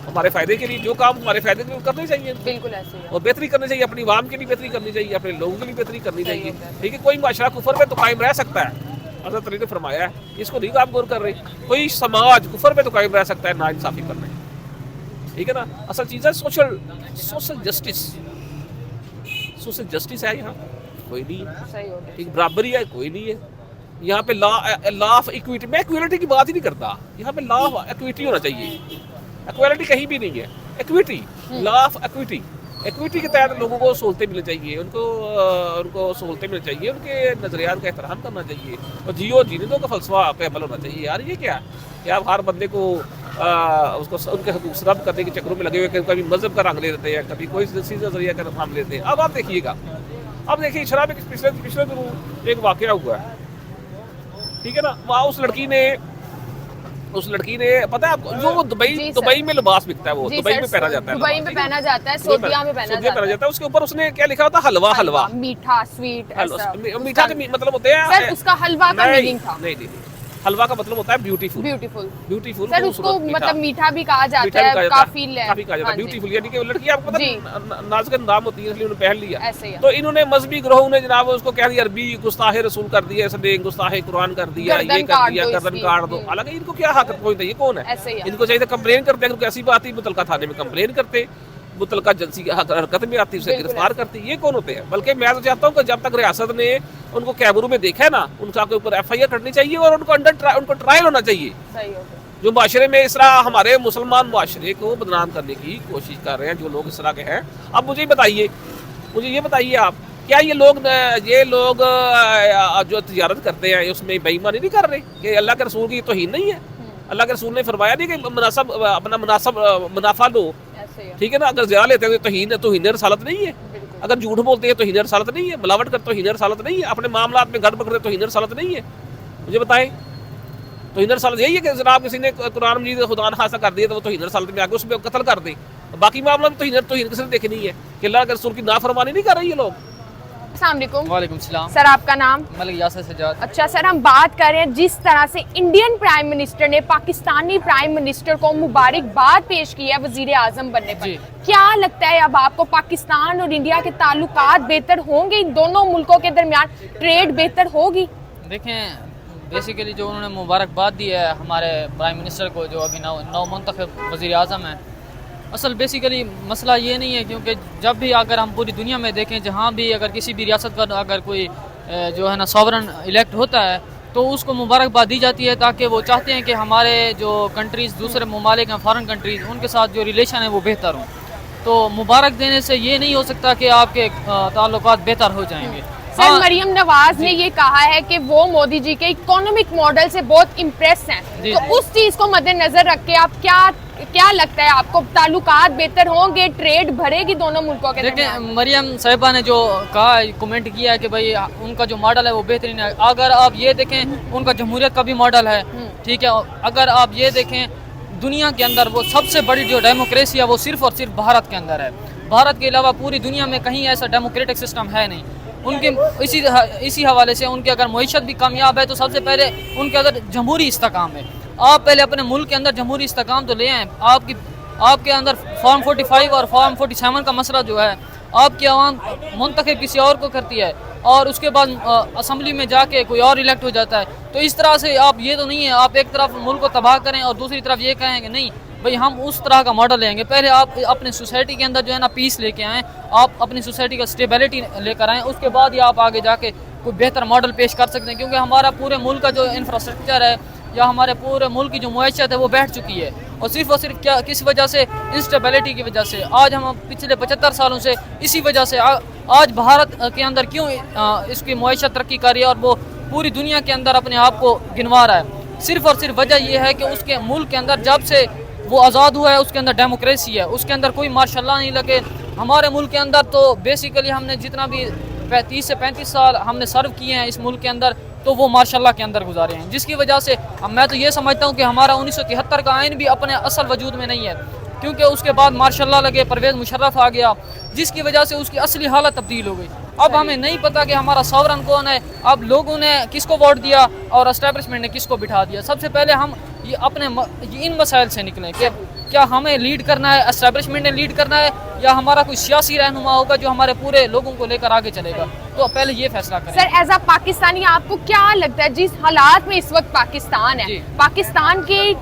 Speaker 7: हमारे फ़ायदे के लिए, जो काम हमारे फ़ायदे के लिए करने चाहिए,
Speaker 2: बिल्कुल ऐसे ही।
Speaker 7: और बेहतरी करनी चाहिए, अपनी आवाम के लिए बेहतरी करनी चाहिए, अपने लोगों के लिए बेहतरी करनी चाहिए, ठीक है। कोई माशरा कुफर में तो कायम रह सकता है, हज़रत अली ने फरमाया है, इसको नहीं आप गौर कर रहे। कोई समाज कुफर में तो कायम रह सकता है ना इंसाफी करना, ठीक है ना। असल चीज़ है सोशल जस्टिस है, यहाँ कोई नहीं है,
Speaker 2: सही हो गया।
Speaker 7: ठीक, बराबरी है, कोई नहीं है यहाँ पे। लॉ ऑफ इक्विटी, मैं इक्वलिटी की बात ही नहीं करता, यहाँ पे लॉ ऑफ इक्विटी होना चाहिए। इक्वालिटी कहीं भी नहीं है, equity, law of equity, equity के तहत लोगों को सहूलतें मिलनी चाहिए, उनको सहूलतें मिलनी चाहिए, उनके नज़रियात का एहतराम करना चाहिए, और जियो जीने दो का फलसफा पे अमल होना चाहिए। यार ये क्या आप हर बंदे को उसको उनके हकूक़ रद्द करने के चक्करों में लगे हुए, कभी मजहब का रंग ले लेते हैं, कभी कोई नज़रिया का नाम लेते हैं। अब आप देखिएगा, अब देखिए शराब पिछले दिनों एक वाक़या हुआ है, ठीक है ना। वहाँ उस लड़की ने पता है आपको, जो दुबई में लिबास बिकता है, वो दुबई में पहना जाता है,
Speaker 2: दुबई में पहना जाता है, सऊदिया में पहना जाता है।
Speaker 7: उसके ऊपर उसने क्या लिखा होता है? हलवा,
Speaker 2: मीठा, स्वीट,
Speaker 7: मीठा का मतलब होते हैं
Speaker 2: सर, उसका हलवा का मीनिंग था।
Speaker 7: नहीं, हलवा का मतलब होता है ब्यूटीफुल
Speaker 2: सर, उसको मतलब मीठा भी कहा जाता है, काफी
Speaker 7: कहा जाता है, ब्यूटीफुल, यानी कि लड़की आपको पता है नाज़ुक नाम होती है, इसलिए उन्होंने पहन लिया।
Speaker 2: तो
Speaker 7: इन्होंने मजहबी ग्रोह ने जनाब उसको कह दिया अरबी गुस्ताहे रसूल कर दिया, इसने गुस्ताहे कुरान कर दिया, ये कर दिया, गर्दन काट दो। हालांकि इनको क्या हक पहुंचता है, ये कौन है? इनको चाहिए कंप्लेन करते हैं, ऐसी बात ही मुतलका थाने में कंप्लेन करते, मुतलका एजेंसी हरकत में आती, उसे गिरफ्तार करती, ये कौन होते हैं? बल्कि मैं तो चाहता हूँ कि जब तक रियासत ने उनको कैमरों में देखा है ना, उनका ऊपर FIR करनी चाहिए और उनको ट्रायल होना चाहिए। जो माशरे में इस तरह हमारे मुसलमान माशरे को बदनाम करने की कोशिश कर रहे हैं, जो लोग इस तरह के हैं, अब मुझे ये बताइए आप, क्या ये लोग जो तिजारत करते हैं उसमें बेईमानी नहीं कर रहे कि अल्लाह के रसूल की तौहीन नहीं है? अल्लाह के रसूल ने फरमाया नहीं कि मुनाफा लो, ठीक है ना। अगर ज़िया लेते हैं तो तौहीन रसालत नहीं है, अगर झूठ बोलते हैं तो हीन रसालत नहीं है, मिलावट करते तो हीन रसालत नहीं है, अपने मामलात में गड़बड़ करते तो हीन रसालत नहीं है? मुझे बताएं। तो हीन रसालत यही है कि जनाब किसी ने कुरान मजीद खुदा न खासा कर दिया तो वो तो हीन रसालत में आगे उसमें कत्ल कर दे। बाकी मामला में तो हीन किसी ने देखनी है कि अल्लाह के रसूल की नाफरमानी नहीं कर रही है लोग।
Speaker 2: अस्सलाम वालेकुम।
Speaker 6: वालेकुम सलाम।
Speaker 2: सर आपका नाम?
Speaker 6: मलिक यासर सज्जाद।
Speaker 2: अच्छा सर, हम बात कर रहे हैं जिस तरह से इंडियन प्राइम मिनिस्टर ने पाकिस्तानी प्राइम मिनिस्टर को मुबारकबाद पेश की है वजीर आजम बनने पर, क्या लगता है अब आपको पाकिस्तान और इंडिया के ताल्लुकात बेहतर होंगे? इन दोनों मुल्कों के दरमियान ट्रेड बेहतर होगी?
Speaker 6: देखें, बेसिकली जो उन्होंने मुबारकबाद दी है हमारे प्राइम मिनिस्टर को, जो अभी नौ मुंतखब वज़ीर आज़म है, असल बेसिकली मसला ये नहीं है, क्योंकि जब भी अगर हम पूरी दुनिया में देखें, जहाँ भी अगर किसी भी रियासत का अगर कोई जो है ना सॉवरन इलेक्ट होता है तो उसको मुबारकबाद दी जाती है, ताकि वो चाहते हैं कि हमारे जो कंट्रीज़ दूसरे ममालिक हैं, फॉरेन कंट्रीज़, उनके साथ जो रिलेशन है वो बेहतर हों। तो मुबारक देने से ये नहीं हो सकता कि आपके ताल्लुकात बेहतर हो जाएंगे।
Speaker 2: सर मरियम नवाज ने ये कहा है कि वो मोदी जी के इकोनॉमिक मॉडल से बहुत इम्प्रेस हैं, तो उस चीज को मद्देनजर रख के आप क्या लगता है आपको, ताल्लुकात बेहतर होंगे, ट्रेड बढ़ेगी दोनों मुल्कों के?
Speaker 6: देखिए, मरियम साहिबा ने जो कहा, कमेंट किया है कि भाई उनका जो मॉडल है वो बेहतरीन है। अगर आप ये देखें, उनका जमहूरियत का भी मॉडल है, ठीक है। अगर आप ये देखें, दुनिया के अंदर वो सबसे बड़ी जो डेमोक्रेसी है वो सिर्फ और सिर्फ भारत के अंदर है। भारत के अलावा पूरी दुनिया में कहीं ऐसा डेमोक्रेटिक सिस्टम है नहीं। उनके इसी हवाले से उनकी अगर मईशत भी कामयाब है तो सबसे पहले उनके अंदर जमहूरी इस्तेकाम है। आप पहले अपने मुल्क के अंदर जमहूरी इस्तेकाम तो ले आएँ। आपके अंदर फॉर्म 45 और फॉर्म 47 का मसला जो है, आपकी आवाम मुंतखब किसी और को करती है और उसके बाद असम्बली में जाके कोई और इलेक्ट हो जाता है। तो इस तरह से आप ये तो नहीं है आप एक तरफ मुल्क को तबाह करें और दूसरी तरफ ये कहेंगे नहीं भाई हम उस तरह का मॉडल लेंगे। पहले आप अपने सोसाइटी के अंदर जो है ना पीस लेके आएँ, आप अपनी सोसाइटी का स्टेबिलिटी लेकर आएँ, उसके बाद ही आप आगे जाके कोई बेहतर मॉडल पेश कर सकते हैं। क्योंकि हमारा पूरे मुल्क का जो इंफ्रास्ट्रक्चर है या हमारे पूरे मुल्क की जो मुआशत है वो बैठ चुकी है, और सिर्फ क्या किस वजह से, इंस्टेबिलिटी की वजह से। आज हम पिछले 75 सालों से इसी वजह से आज भारत के अंदर क्यों इसकी मुआशत तरक्की कर रही है और वो पूरी दुनिया के अंदर अपने आप को गिनवा रहा है। सिर्फ और सिर्फ वजह यह है कि उसके मुल्क के अंदर जब से वो आज़ाद हुआ है उसके अंदर डेमोक्रेसी है, उसके अंदर कोई माशाल्लाह नहीं लगे। हमारे मुल्क के अंदर तो बेसिकली हमने जितना भी 30 से 35 साल हमने सर्व किए हैं इस मुल्क के अंदर, तो वो माशाल्लाह के अंदर गुजारे हैं, जिसकी वजह से मैं तो ये समझता हूँ कि हमारा 1973 का आइन भी अपने असल वजूद में नहीं है, क्योंकि उसके बाद माशाल्लाह लगे परवेज़ मुशर्रफ आ गया, जिसकी वजह से उसकी असली हालत तब्दील हो गई। अब हमें नहीं पता कि हमारा सॉवरन कौन है, अब लोगों ने किसको वोट दिया और एस्टेब्लिशमेंट ने किसको बिठा दिया। सबसे पहले हम ये अपने इन मसाइल से निकलें कि क्या हमें लीड करना है, एस्टेब्लिशमेंट ने लीड करना है, या हमारा कोई सियासी रहनुमा होगा जो हमारे पूरे लोगों को लेकर आगे चलेगा। तो पहले ये फैसला करें।
Speaker 2: सर एज अ पाकिस्तानी आपको क्या लगता है जिस हालात में इस वक्त पाकिस्तान है, पाकिस्तान के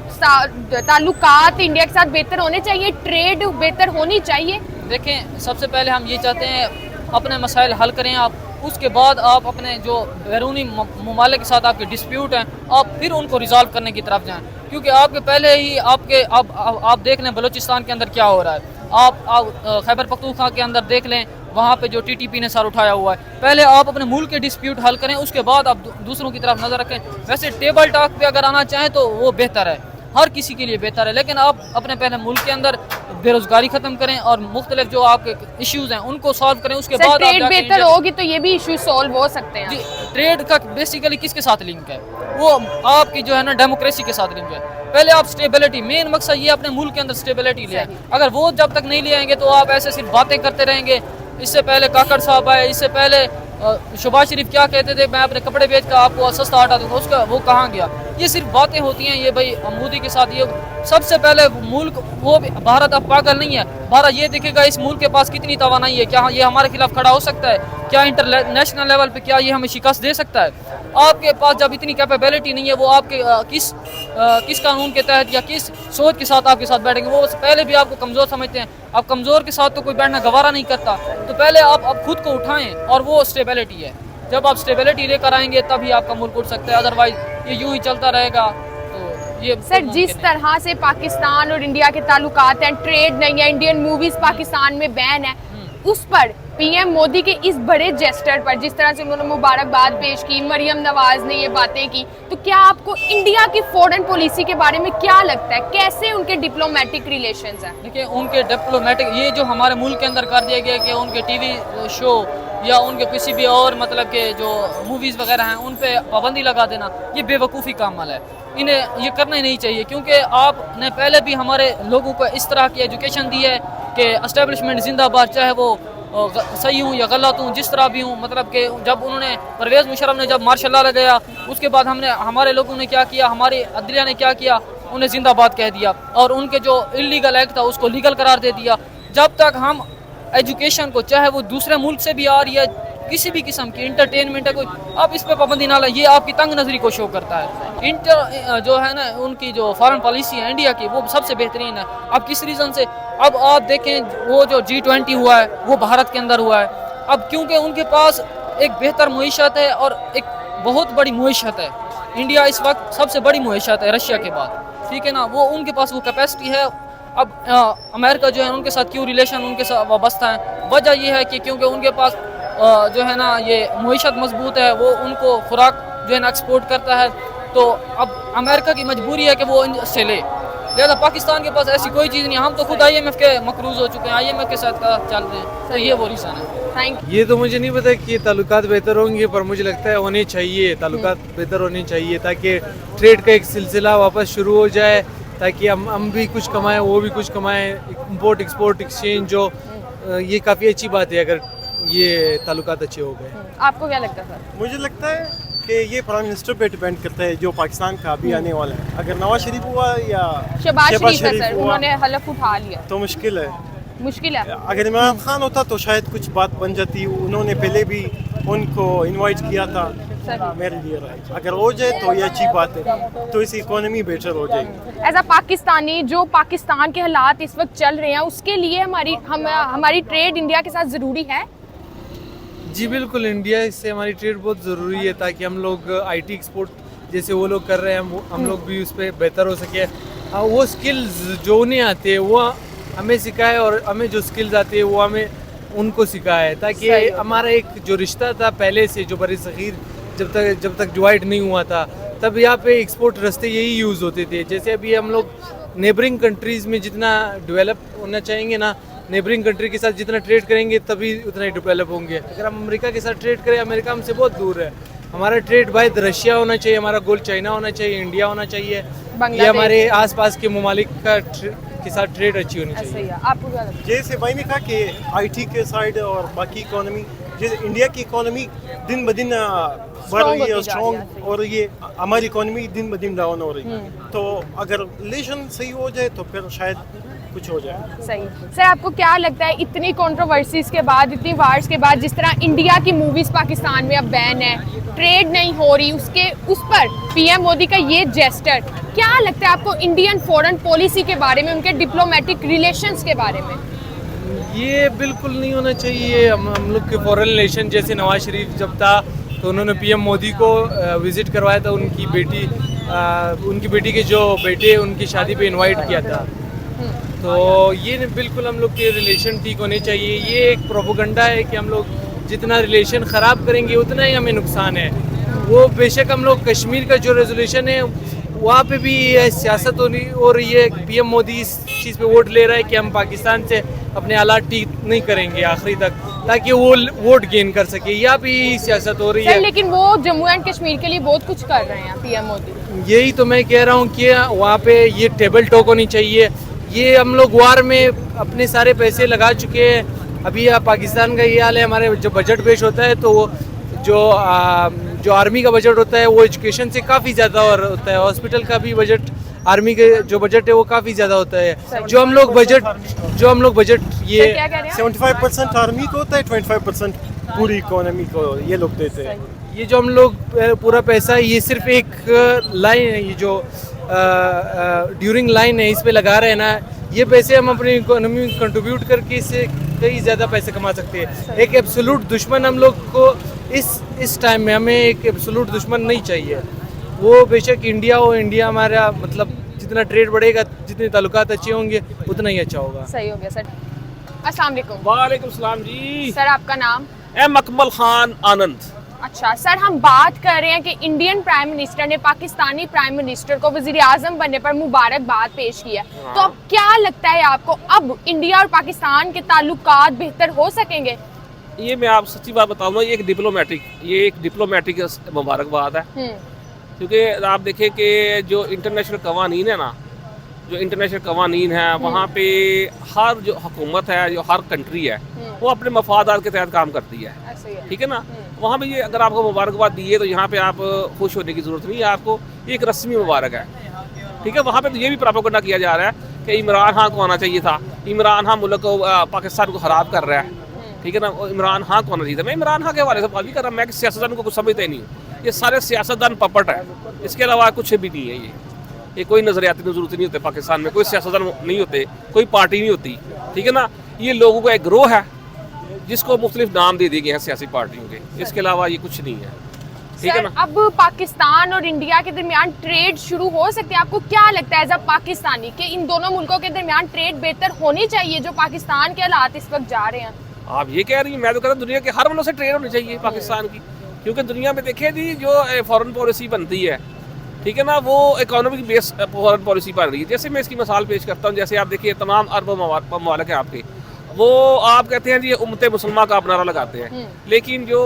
Speaker 2: ताल्लुकात इंडिया के साथ बेहतर होने चाहिए, ट्रेड बेहतर होनी चाहिए?
Speaker 6: देखें, सबसे पहले हम ये चाहते हैं अपने मसाइल हल करें आप, उसके बाद आप अपने जो बैरूनी ममालिक के साथ आपके डिस्प्यूट हैं आप फिर उनको रिजॉल्व करने की तरफ जाएं। क्योंकि आपके पहले ही आप देख लें बलूचिस्तान के अंदर क्या हो रहा है, आप खैबर पख्तूनख्वा के अंदर देख लें वहाँ पे जो टीटीपी ने सर उठाया हुआ है। पहले आप अपने मुल्क के डिस्प्यूट हल करें, उसके बाद आप दूसरों की तरफ नज़र रखें। वैसे टेबल टॉक पे अगर आना चाहें तो वो बेहतर है, हर किसी के लिए बेहतर है, लेकिन आप अपने पहले मुल्क के अंदर बेरोजगारी खत्म करें और मुख्तलिफ जो आपके इश्यूज हैं उनको सॉल्व करें, उसके बाद
Speaker 2: ट्रेड बेहतर होगी तो ये भी इशू सॉल्व हो सकते हैं।
Speaker 6: जी, ट्रेड का बेसिकली किसके साथ लिंक है, वो आपकी जो है ना डेमोक्रेसी के साथ लिंक है। पहले आप स्टेबिलिटी, मेन मकसद ये अपने मुल्क के अंदर स्टेबिलिटी ले आए। अगर वो जब तक नहीं ले आएंगे तो आप ऐसे सिर्फ बातें करते रहेंगे। इससे पहले काकड़ साहब आए, इससे पहले शहबाज शरीफ क्या कहते थे, मैं अपने कपड़े बेच कर आपको सस्ता आटा दूंगा, उसका वो कहाँ गया? ये सिर्फ बातें होती हैं। ये भाई मोदी के साथ ये सबसे पहले मुल्क, वो भारत अब पागल नहीं है, भारत ये देखेगा इस मुल्क के पास कितनी तवानाई है, क्या ये हमारे खिलाफ खड़ा हो सकता है, क्या इंटरनेशनल लेवल पे क्या ये हमें शिकस्त दे सकता है? आपके पास जब इतनी कैपेबिलिटी नहीं है, वो आपके किस कानून के तहत या किस सोच के साथ आपके साथ बैठेंगे? वो पहले भी आपको कमज़ोर समझते हैं। अब कमज़ोर के साथ तो कोई बैठना गवारा नहीं करता, तो पहले आप खुद को उठाएं, और वो स्टेबिलिटी है। जब आप स्टेबिलिटी लेकर आएंगे तभी आपका मुल्क उठ सकता है, अदरवाइज ये यूं ही चलता रहेगा। तो ये
Speaker 2: सर जिस तरह से पाकिस्तान और इंडिया के ताल्लुकात हैं, ट्रेड नहीं है, इंडियन मूवीज पाकिस्तान में बैन है, उस पर पीएम मोदी के इस बड़े जेस्टर पर, जिस तरह से उन्होंने मुबारकबाद पेश की, मरियम नवाज ने ये बातें की, तो क्या आपको इंडिया की फॉरेन पॉलिसी के बारे में क्या लगता है, कैसे उनके डिप्लोमेटिक रिलेशंस हैं?
Speaker 6: देखिए उनके डिप्लोमेटिक, ये जो हमारे मुल्क के अंदर कर दिया गया कि उनके टीवी शो या उनके किसी भी और मतलब के जो मूवीज़ वगैरह हैं उन पे पाबंदी लगा देना, ये बेवकूफ़ी का अमल है। इन्हें ये करना ही नहीं चाहिए, क्योंकि आपने पहले भी हमारे लोगों को इस तरह की एजुकेशन दी है कि एस्टेब्लिशमेंट जिंदाबाद, चाहे वो सही हूँ या गलत हूँ, जिस तरह भी हूँ। मतलब कि जब उन्होंने परवेज़ मुशर्रफ ने जब मार्शल लॉ लगाया, उसके बाद हमारे लोगों ने क्या किया, हमारी अदलिया ने क्या किया, उन्हें जिंदाबाद कह दिया और उनके जो इलीगल एक्ट था उसको लीगल करार दे दिया। जब तक हम एजुकेशन को, चाहे वो दूसरे मुल्क से भी आ रही है, किसी भी किस्म की इंटरटेनमेंट है कोई, आप इस पे पाबंदी ना लाए, ये आपकी तंग नजरी को शो करता है। जो है ना उनकी जो फॉरेन पॉलिसी है इंडिया की, वो सबसे बेहतरीन है। अब किस रीज़न से, अब आप देखें वो जो G20 हुआ है वो भारत के अंदर हुआ है। अब क्योंकि उनके पास एक बेहतर मुईशत है और एक बहुत बड़ी मुईशत है। इंडिया इस वक्त सबसे बड़ी मुईशत है रशिया के बाद, ठीक है ना, वो उनके पास वो कैपेसिटी है। अब अमेरिका जो है उनके साथ क्यों रिलेशन उनके साथ वाबस्ता है, वजह यह है कि क्योंकि उनके पास जो है ना ये मुईशत मजबूत है, वो उनको खुराक जो है ना एक्सपोर्ट करता है। तो अब अमेरिका की मजबूरी है कि वो इनसे ले, लिहाजा पाकिस्तान के पास ऐसी कोई चीज़ नहीं। हम तो खुद IMF के मकरूज हो चुके हैं, IMF के साथ चल रहे हैं, तो ये वो रीज़न है।
Speaker 2: थैंक
Speaker 9: ये तो मुझे नहीं पता कि ताल्लुकात बेहतर होंगे, पर मुझे लगता है होने चाहिए, ताल्लुकात बेहतर होने चाहिए ताकि ट्रेड का एक सिलसिला वापस शुरू हो जाए, ताकि हम भी कुछ कमाएं, वो भी कुछ कमाएं। इंपोर्ट एक्सपोर्ट एक्सचेंज जो ये काफ़ी अच्छी बात है अगर ये ताल्लुकात अच्छे हो गए।
Speaker 2: आपको क्या लगता है सर?
Speaker 10: मुझे लगता है कि ये प्राइम मिनिस्टर पे डिपेंड करता है जो पाकिस्तान का अभी आने वाला है। अगर नवाज शरीफ हुआ या
Speaker 2: शहबाज शरीफ है सर,
Speaker 10: हुआ
Speaker 2: उन्होंने हलफ उठा लिया,
Speaker 10: तो मुश्किल है।
Speaker 2: मुश्किल है।
Speaker 10: अगर इमरान खान होता तो शायद कुछ बात बन जाती। उन्होंने पहले भी उनको इनवाइट किया था मेरे लिए। अगर हो जाए तो ये अच्छी बात है, तो इस इकोनॉमी बेहतर हो जाएगी।
Speaker 2: एज अ पाकिस्तानी, जो पाकिस्तान के हालात इस वक्त चल रहे हैं, उसके लिए हमारी ट्रेड इंडिया के साथ ज़रूरी है।
Speaker 9: जी बिल्कुल, इंडिया से हमारी ट्रेड बहुत ज़रूरी है ताकि हम लोग IT एक्सपोर्ट जैसे वो लोग कर रहे हैं हम लोग भी उस पर बेहतर हो सके। वो स्किल्स जो उन्हें आते हैं वो हमें सिखाए और हमें जो स्किल्स आती है वो हमें उनको सिखाए, ताकि हमारा एक जो रिश्ता था पहले से, जो बड़ी सग़ीर जब तक डिवाइड नहीं हुआ था, तब यहाँ पे एक्सपोर्ट रास्ते यही यूज़ होते थे। जैसे अभी हम लोग नेबरिंग कंट्रीज़ में जितना डेवलप होना चाहेंगे ना, नेबरिंग कंट्री के साथ जितना ट्रेड करेंगे तभी उतना ही डेवलप होंगे। अगर हम अमेरिका के साथ ट्रेड करें, अमेरिका हमसे बहुत दूर है। हमारा ट्रेड भाई रशिया होना चाहिए, हमारा गोल चाइना होना चाहिए, इंडिया होना चाहिए, ये हमारे आसपास के ममालिक के साथ ट्रेड अच्छी होनी चाहिए।
Speaker 2: आपको क्या लगता है?
Speaker 10: जैसे भाई ने कहा कि IT के साइड और बाकी इकोनॉमी, जैसे इंडिया की इकोनॉमी दिन ब दिन बढ़ रही है और स्ट्रॉन्ग, और ये हमारी इकोनॉमी दिन ब दिन डाउन हो रही है। तो अगर रिलेशन सही हो जाए तो फिर शायद कुछ हो जाए।
Speaker 2: सही। सर आपको क्या लगता है, इतनी कंट्रोवर्सीज के बाद, इतनी वार्स के बाद, जिस तरह इंडिया की मूवीज पाकिस्तान में अब बैन है, ट्रेड नहीं हो रही, उस पर PM मोदी का ये जेस्टर, क्या लगता है आपको इंडियन फॉरेन पॉलिसी के बारे में, उनके डिप्लोमेटिक रिलेशंस के बारे में?
Speaker 9: ये बिल्कुल नहीं होना चाहिए। हम लोग के फॉरेन रिलेशन, जैसे नवाज शरीफ जब था तो उन्होंने PM मोदी को विज़िट करवाया था, उनकी बेटी के जो बेटे उनकी शादी पे इनवाइट किया था। तो ये बिल्कुल हम लोग के रिलेशन ठीक होने चाहिए। ये एक प्रोपोगंडा है कि हम लोग जितना रिलेशन ख़राब करेंगे उतना ही हमें नुकसान है। वो बेशक हम लोग कश्मीर का जो रेजोल्यूशन है वहाँ पे भी सियासत हो रही है। PM मोदी इस चीज़ पे वोट ले रहा है कि हम पाकिस्तान से अपने हालात ठीक नहीं करेंगे आखिरी तक, ताकि वो वोट गेन कर सके। यहाँ भी सियासत हो रही है।
Speaker 2: लेकिन वो जम्मू एंड कश्मीर के लिए बहुत कुछ कर रहे हैं PM मोदी।
Speaker 9: यही तो मैं कह रहा हूँ कि वहाँ पे ये टेबल टॉक होनी चाहिए। ये हम लोग वार में अपने सारे पैसे लगा चुके हैं। अभी पाकिस्तान का ये हाल है, हमारे जो बजट पेश होता है तो वो जो आर्मी का बजट होता है वो एजुकेशन से काफ़ी ज़्यादा और होता है। हॉस्पिटल का भी बजट, आर्मी के जो बजट है वो काफ़ी ज़्यादा होता है। जो हम लोग बजट ये
Speaker 10: 75% आर्मी को होता है, 25% पूरी इकोनॉमी को ये लोग देते हैं।
Speaker 9: ये जो हम लोग पूरा पैसा, ये सिर्फ एक लाइन है, ये जो ड्यूरिंग लाइन है, इस पे लगा रहे हैं ना, ये पैसे हम अपनी इकोनॉमी में कंट्रीब्यूट करके इससे कई ज़्यादा पैसे कमा सकते हैं। एक एब्सोल्यूट दुश्मन हम लोग को इस टाइम में, हमें एक एब्सोल्यूट दुश्मन नहीं चाहिए। वो बेशक इंडिया हो, इंडिया हमारा मतलब जितना ट्रेड बढ़ेगा, जितने ताल्लुकात अच्छे होंगे उतना ही अच्छा होगा।
Speaker 2: सही हो गया सर। अस्सलाम वालेकुम।
Speaker 7: वालेकुम सलाम जी।
Speaker 2: सर आपका नाम?
Speaker 7: एम अकमल खान आनंद।
Speaker 2: अच्छा सर, हम बात कर रहे हैं कि इंडियन प्राइम मिनिस्टर ने पाकिस्तानी प्राइम मिनिस्टर को वजीर आजम बनने पर मुबारकबाद पेश किया, तो अब क्या लगता है आपको, अब इंडिया और पाकिस्तान के ताल्लुकात बेहतर हो सकेंगे?
Speaker 7: ये मैं आप सच्ची बात बताऊँ ना, ये एक डिप्लोमेटिक मुबारकबाद है। क्योंकि आप देखें कि जो इंटरनेशनल कवानीन है ना, जो इंटरनेशनल कवानीन है वहाँ पे हर जो हुकूमत है, जो हर कंट्री है, वो अपने मफादात के तहत काम करती है, ठीक है ना। वहाँ पे ये अगर आपको मुबारकबाद दी है तो यहाँ पे आप खुश होने की ज़रूरत नहीं है, आपको एक रस्मी मुबारक है, ठीक है। वहाँ पे तो ये भी प्रोपेगेंडा किया जा रहा है कि इमरान खान को आना चाहिए था, इमरान खान मुल्क को पाकिस्तान को ख़राब कर रहा है, ठीक है ना, इमरान खान को आना चाहिए था। मैं इमरान खान के हवाले से बात भी कर रहा हूँ, मैं सियासतदान को कुछ समझता ही नहीं हूँ, ये सारे सियासतदान पपट है, इसके अलावा कुछ भी नहीं है। ये कोई नज़रियाती जरूरत नहीं होते पाकिस्तान में, कोई सियासतदान नहीं होते, कोई पार्टी नहीं होती, ठीक है ना। ये लोगों का एक ग्रोह है जिसको मुख्तलिफ नाम दे दिए गए हैं सियासी पार्टियों के, इसके अलावा ये कुछ नहीं है, ठीक है ना।
Speaker 2: अब पाकिस्तान और इंडिया के दरमियान ट्रेड शुरू हो सकती है, आपको क्या लगता है एज अ पाकिस्तानी कि इन दोनों मुल्कों के दरमियान ट्रेड बेहतर होनी चाहिए जो पाकिस्तान के हालात इस वक्त जा रहे हैं?
Speaker 7: आप ये कह रही हैं, मैं तो कहता हूँ दुनिया के हर मुल्क से ट्रेड होनी चाहिए पाकिस्तान की, क्योंकि दुनिया में देखिए जी जो फॉरेन पॉलिसी बनती है, ठीक है ना, वो इकोनॉमिक बेस फॉरेन पॉलिसी बन रही है। जैसे मैं इसकी मिसाल पेश करता हूँ, जैसे आप देखिए तमाम अरब ममालिक हैं आपके, वो आप कहते हैं जी उम्मत मुसलमान का आप नारा लगाते हैं, लेकिन जो